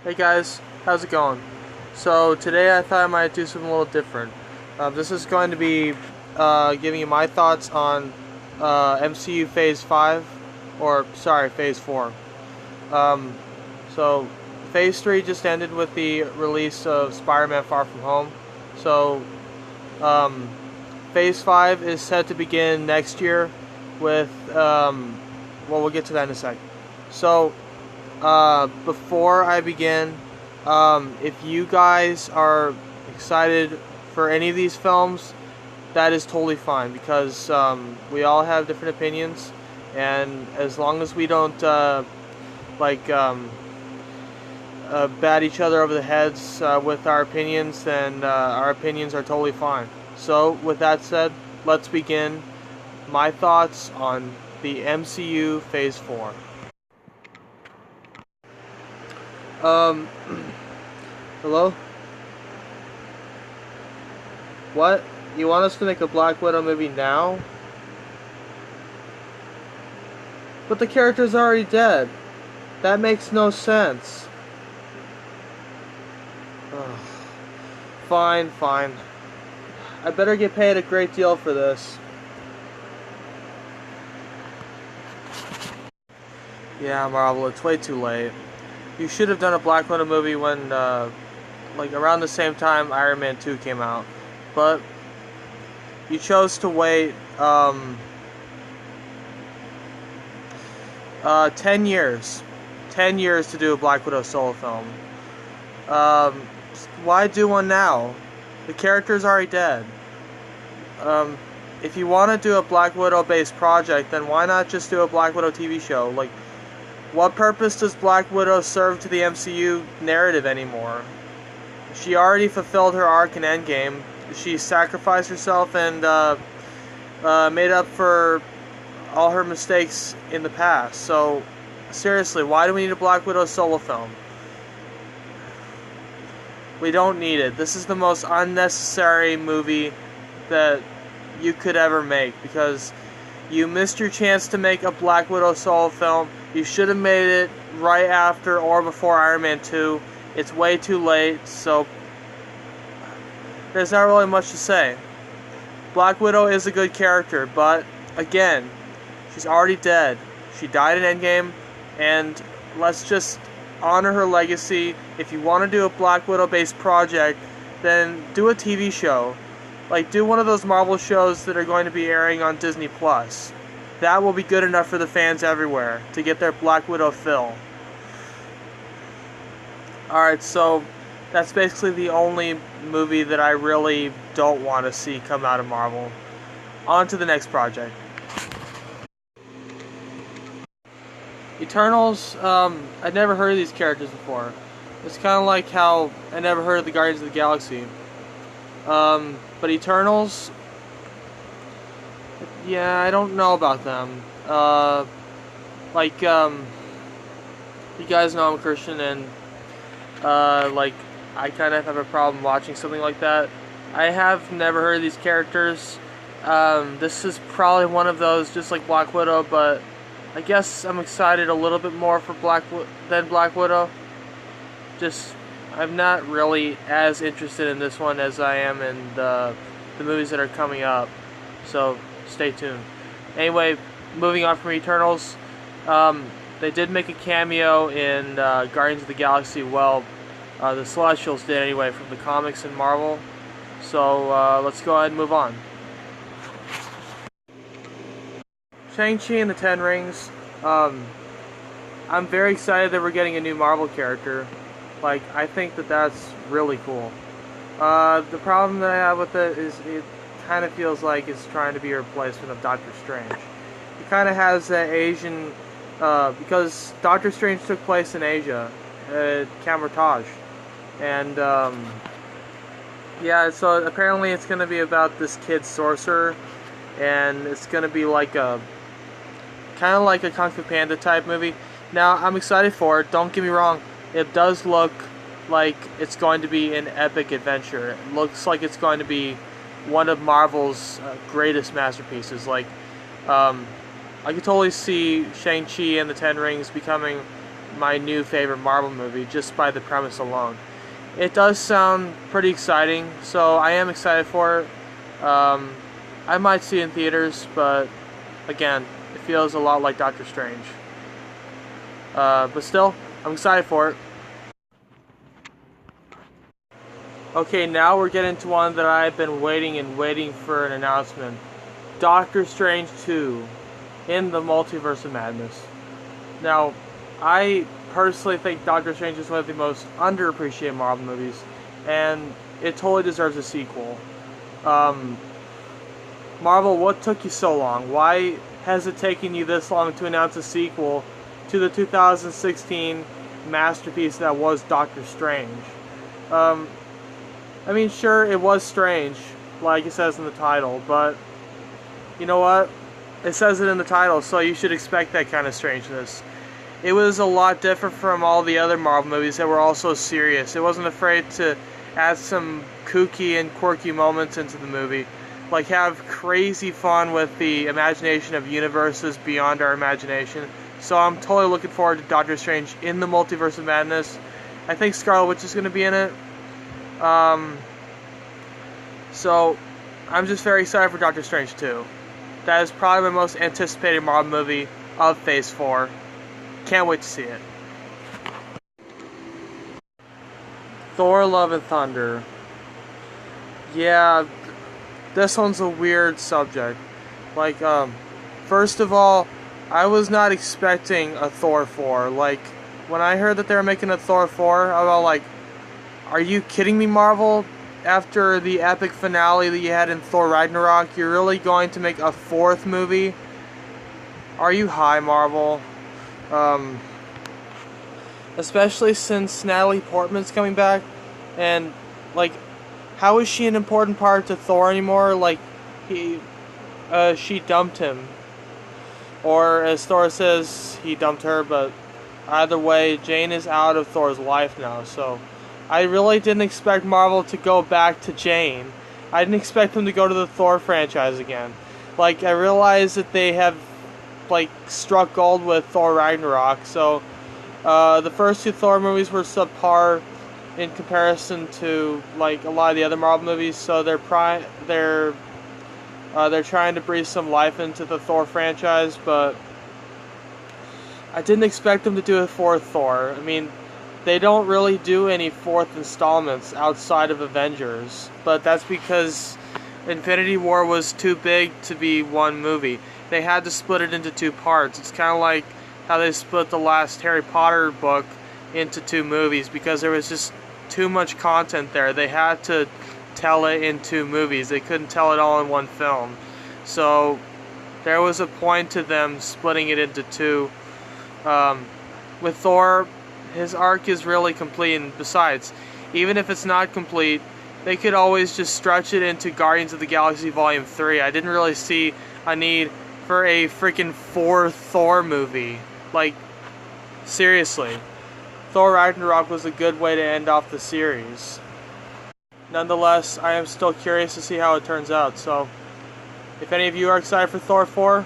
Hey guys, how's it going? So today I thought I might do something a little different. This is going to be giving you my thoughts on MCU Phase 5, or sorry, Phase 4. Um, so Phase 3 just ended with the release of Spider-Man Far From Home. So um, Phase 5 is set to begin next year with, well, we'll get to that in a sec. So before I begin, if you guys are excited for any of these films, that is totally fine because we all have different opinions, and as long as we don't like bat each other over the heads with our opinions, then our opinions are totally fine. So, with that said, let's begin my thoughts on the MCU Phase 4. Um, hello? What? You want us to make a Black Widow movie now? But the character's already dead. That makes no sense. Ugh. Fine, fine. I better get paid a great deal for this. Yeah, Marvel, it's way too late. You should have done a Black Widow movie when, like, around the same time Iron Man 2 came out. But you chose to wait, 10 years. 10 years to do a Black Widow solo film. Why do one now? The character's already dead. If you want to do a Black Widow-based project, then why not just do a Black Widow TV show? Like, what purpose does Black Widow serve to the MCU narrative anymore? She already fulfilled her arc in Endgame. She sacrificed herself and made up for all her mistakes in the past. So, seriously, why do we need a Black Widow solo film? We don't need it. This is the most unnecessary movie that you could ever make, because you missed your chance to make a Black Widow solo film. You should have made it right after or before Iron Man 2. It's way too late, so there's not really much to say. Black Widow is a good character, but again, she's already dead. She died in Endgame, and let's just honor her legacy. If you want to do a Black Widow-based project, then do a TV show. Like, do one of those Marvel shows that are going to be airing on Disney+. That will be good enough for the fans everywhere to get their Black Widow fill. Alright, so that's basically the only movie that I really don't want to see come out of Marvel. On to the next project. Eternals, I'd never heard of these characters before. It's kind of like how I never heard of the Guardians of the Galaxy. But Eternals, yeah, I don't know about them. You guys know I'm a Christian, and, I kind of have a problem watching something like that. I have never heard of these characters. This is probably one of those, just like Black Widow, but I guess I'm excited a little bit more for Black Widow. Just, I'm not really as interested in this one as I am in the movies that are coming up. So, stay tuned. Anyway, moving on from Eternals, they did make a cameo in Guardians of the Galaxy. Well, the Celestials did anyway, from the comics and Marvel. So, let's go ahead and move on. Shang-Chi and the Ten Rings. I'm very excited that we're getting a new Marvel character. Like, I think that that's really cool. The problem that I have with it is it kind of feels like it's trying to be a replacement of Doctor Strange. It kind of has that Asian, because Doctor Strange took place in Asia, at Kamar-Taj. And, yeah, so apparently it's going to be about this kid sorcerer, and it's going to be like a, kind of like a Kung Fu Panda type movie. Now, I'm excited for it, don't get me wrong. It does look like it's going to be an epic adventure. It looks like it's going to be one of Marvel's greatest masterpieces. Like, I could totally see Shang-Chi and the Ten Rings becoming my new favorite Marvel movie just by the premise alone. It does sound pretty exciting, so I am excited for it. I might see it in theaters, but again, it feels a lot like Doctor Strange. But still, I'm excited for it. Okay, now we're getting to one that I've been waiting for an announcement. Doctor Strange 2 in the Multiverse of Madness. Now, I personally think Doctor Strange is one of the most underappreciated Marvel movies, and it totally deserves a sequel. Marvel, what took you so long? Why has it taken you this long to announce a sequel to the 2016 masterpiece that was Doctor Strange? I mean, sure, it was strange, like it says in the title, but you know what? It says it in the title, so you should expect that kind of strangeness. It was a lot different from all the other Marvel movies that were also serious. It wasn't afraid to add some kooky and quirky moments into the movie. Like, have crazy fun with the imagination of universes beyond our imagination. So I'm totally looking forward to Doctor Strange in the Multiverse of Madness. I think Scarlet Witch is going to be in it. So I'm just very excited for Doctor Strange 2. That is probably my most anticipated Marvel movie of Phase 4. Can't wait to see it. Thor: Love and Thunder. Yeah, this one's a weird subject. Like, first of all, I was not expecting a Thor 4. Like, when I heard that they were making a Thor 4, I was like, are you kidding me, Marvel? After the epic finale that you had in Thor Ragnarok, you're really going to make a fourth movie? Are you high, Marvel? Especially since Natalie Portman's coming back, and like, how is she an important part to Thor anymore? Like, she dumped him, or as Thor says, he dumped her. But either way, Jane is out of Thor's life now, so I really didn't expect Marvel to go back to Jane. I didn't expect them to go to the Thor franchise again. Like, I realized that they have like struck gold with Thor Ragnarok, so the first two Thor movies were subpar in comparison to like a lot of the other Marvel movies, so they're trying to breathe some life into the Thor franchise, but I didn't expect them to do a fourth Thor. I mean, they don't really do any fourth installments outside of Avengers, but that's because Infinity War was too big to be one movie. They had to split it into two parts. It's kind of like how they split the last Harry Potter book into two movies because there was just too much content there. They had to tell it in two movies. They couldn't tell it all in one film. So there was a point to them splitting it into two. With Thor, his arc is really complete, and besides, even if it's not complete, they could always just stretch it into Guardians of the Galaxy Volume 3. I didn't really see a need for a freaking fourth Thor movie. Like, seriously. Thor Ragnarok was a good way to end off the series. Nonetheless, I am still curious to see how it turns out, so if any of you are excited for Thor 4,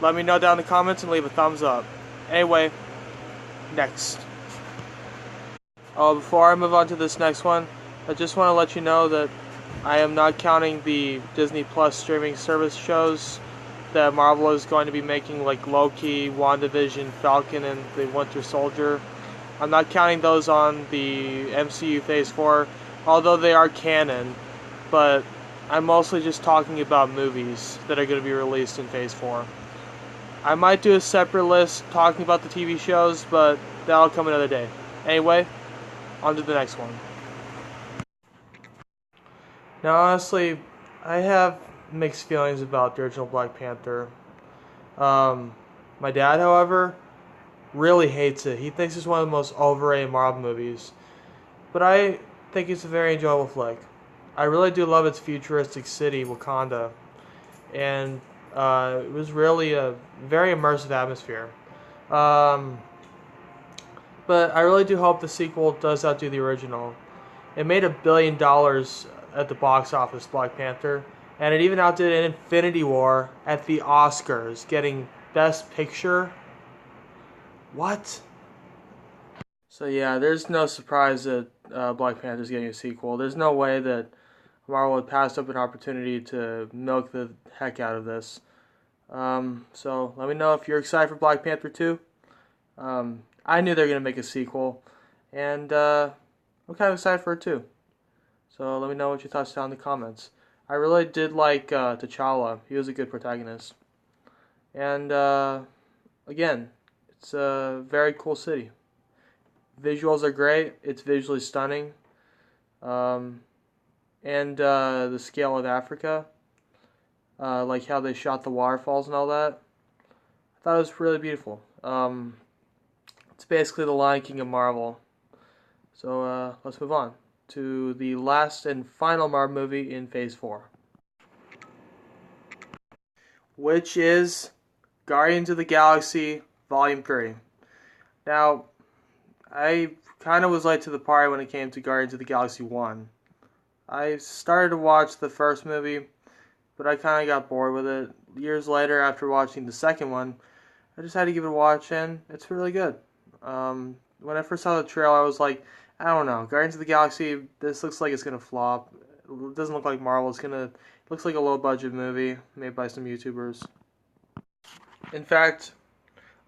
let me know down in the comments and leave a thumbs up. Anyway, next. Before I move on to this next one, I just want to let you know that I am not counting the Disney Plus streaming service shows that Marvel is going to be making, like Loki, WandaVision, Falcon, and the Winter Soldier. I'm not counting those on the MCU Phase 4, although they are canon, but I'm mostly just talking about movies that are going to be released in Phase 4. I might do a separate list talking about the TV shows, but that'll come another day. Anyway, on to the next one. Now, honestly, I have mixed feelings about the original Black Panther. My dad, however, really hates it. He thinks it's one of the most overrated Marvel movies. But I think it's a very enjoyable flick. I really do love its futuristic city, Wakanda. And it was really a very immersive atmosphere. But I really do hope the sequel does outdo the original. It made $1 billion at the box office, Black Panther, and it even outdid Infinity War at the Oscars, getting Best Picture. What? So yeah, there's no surprise that Black Panther's getting a sequel. There's no way that Marvel would pass up an opportunity to milk the heck out of this. So let me know if you're excited for Black Panther 2. I knew they were going to make a sequel, and I'm kind of excited for it too. So let me know what your thoughts down in the comments. I really did like T'Challa. He was a good protagonist. And again, it's a very cool city. Visuals are great. It's visually stunning. Um, and the scale of Africa, like how they shot the waterfalls and all that, I thought it was really beautiful. It's basically the Lion King of Marvel. So let's move on to the last and final Marvel movie in Phase 4, which is Guardians of the Galaxy Volume 3. Now, I kind of was late to the party when it came to Guardians of the Galaxy 1. I started to watch the first movie, but I kind of got bored with it. Years later, after watching the second one, I just had to give it a watch, and it's really good. When I first saw the trailer, I was like, I don't know, Guardians of the Galaxy, this looks like it's going to flop. It doesn't look like Marvel. It looks like a low-budget movie made by some YouTubers. In fact,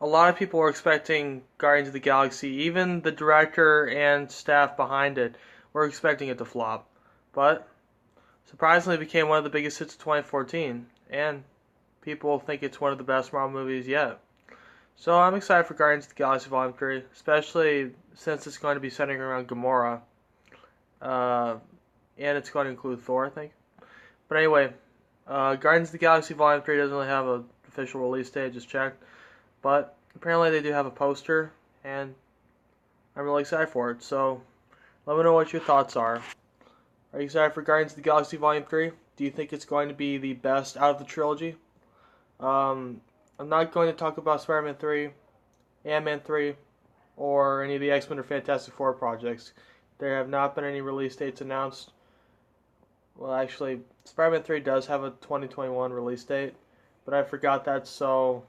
a lot of people were expecting Guardians of the Galaxy. Even the director and staff behind it were expecting it to flop. But surprisingly, it became one of the biggest hits of 2014. And people think it's one of the best Marvel movies yet. So I'm excited for Guardians of the Galaxy Volume 3, especially since it's going to be centering around Gamora. And it's going to include Thor, I think. But anyway, Guardians of the Galaxy Volume 3 doesn't really have an official release date, just checked. But apparently they do have a poster, and I'm really excited for it. So let me know what your thoughts are. Are you excited for Guardians of the Galaxy Volume 3? Do you think it's going to be the best out of the trilogy? I'm not going to talk about Spider-Man 3, Ant-Man 3, or any of the X-Men or Fantastic Four projects. There have not been any release dates announced. Well, actually, Spider-Man 3 does have a 2021 release date, but I forgot that, so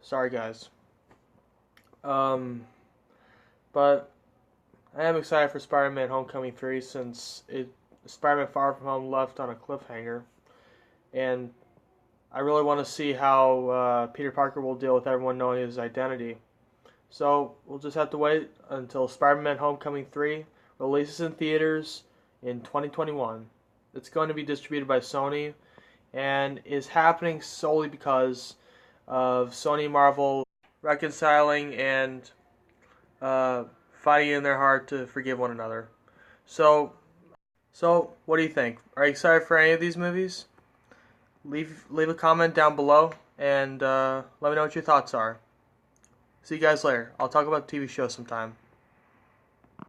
sorry guys. But I am excited for Spider-Man Homecoming 3 since Spider-Man Far From Home left on a cliffhanger, and I really want to see how Peter Parker will deal with everyone knowing his identity. So we'll just have to wait until Spider-Man Homecoming 3 releases in theaters in 2021. It's going to be distributed by Sony and is happening solely because of Sony and Marvel reconciling and fighting in their heart to forgive one another. So what do you think? Are you excited for any of these movies? Leave a comment down below and let me know what your thoughts are. See you guys later. I'll talk about the TV show sometime.